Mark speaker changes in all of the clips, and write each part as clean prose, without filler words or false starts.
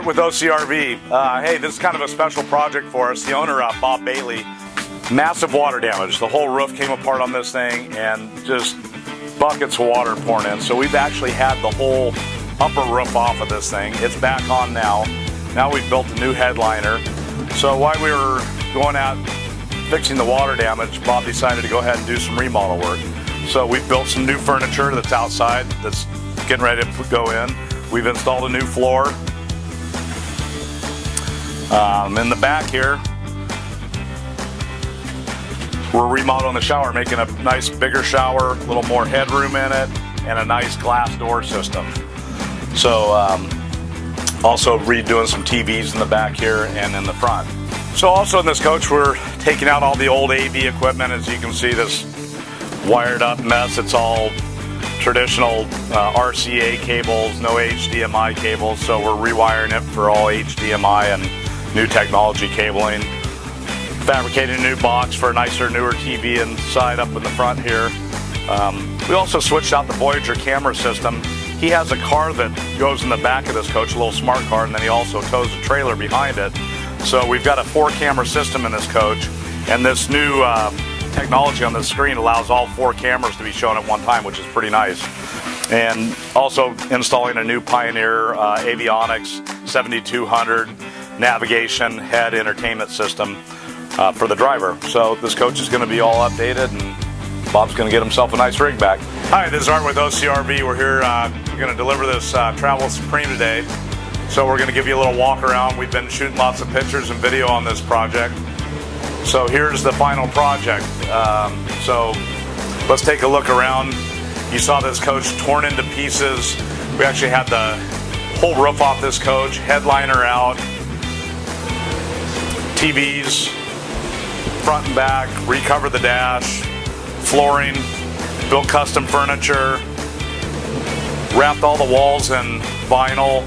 Speaker 1: with OCRV. Hey, this is kind of a special project for us. The owner, Bob Bailey, massive water damage. The whole roof came apart on this thing and just buckets of water pouring in. So we've actually had the whole upper roof off of this thing. It's back on now. Now we've built a new headliner. So while we were going out fixing the water damage, Bob decided to go ahead and do some remodel work. So we've built some new furniture that's outside that's getting ready to go in. We've installed a new floor. In the back here, we're remodeling the shower, making a nice bigger shower, a little more headroom in it, and a nice glass door system. So also redoing some TVs in the back here and in the front. So also in this coach, we're taking out all the old AV equipment. As you can see, this wired up mess, it's all traditional RCA cables, no HDMI cables. So we're rewiring it for all HDMI and new technology cabling. Fabricated a new box for a nicer, newer TV inside up in the front here. We also switched out the Voyager camera system. He has a car that goes in the back of this coach, a little smart car, and then he also tows a trailer behind it. So we've got a 4-camera system in this coach, and this new technology on the screen allows all 4 cameras to be shown at one time, which is pretty nice. And also installing a new Pioneer Avionics 7200 navigation head entertainment system for the driver. So this coach is going to be all updated, and Bob's going to get himself a nice rig back. Hi, this is Art with OCRV. We're here going to deliver this Travel Supreme today. So we're going to give you a little walk around. We've been shooting lots of pictures and video on this project. So here's the final project. So let's take a look around. You saw this coach torn into pieces. We actually had the whole roof off this coach, headliner out, TVs, front and back, recovered the dash, flooring, built custom furniture, wrapped all the walls in vinyl,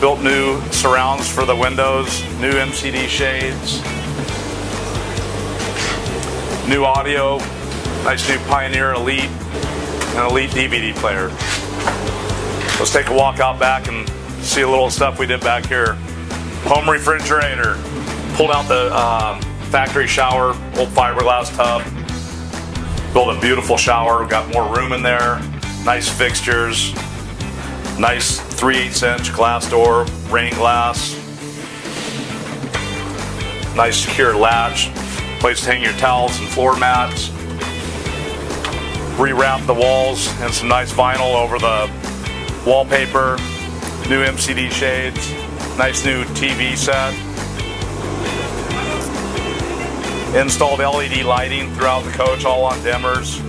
Speaker 1: built new surrounds for the windows, new MCD shades, new audio, nice new Pioneer Elite, and Elite DVD player. Let's take a walk out back and see a little stuff we did back here. Home refrigerator, pulled out the factory shower, old fiberglass tub, built a beautiful shower, got more room in there, nice fixtures, nice 3/8" glass door, rain glass, nice secure latch, place to hang your towels and floor mats, rewrapped the walls and some nice vinyl over the wallpaper, new MCD shades, nice new TV set, installed LED lighting throughout the coach, all on dimmers.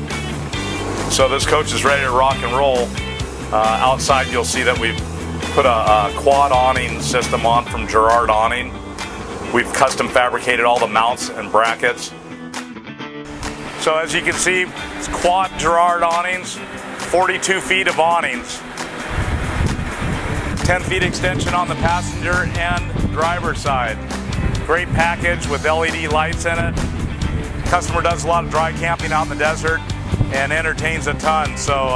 Speaker 1: So this coach is ready to rock and roll. Outside you'll see that we've put a quad awning system on from Gerard Awning. We've custom fabricated all the mounts and brackets. So as you can see, it's quad Gerard awnings, 42 feet of awnings. 10 feet extension on the passenger and driver side. Great package with LED lights in it. Customer does a lot of dry camping out in the desert and entertains a ton, so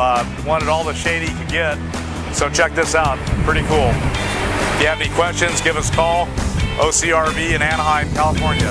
Speaker 1: wanted all the shade he could get. So check this out, pretty cool. If you have any questions, give us a call. OCRV in Anaheim, California.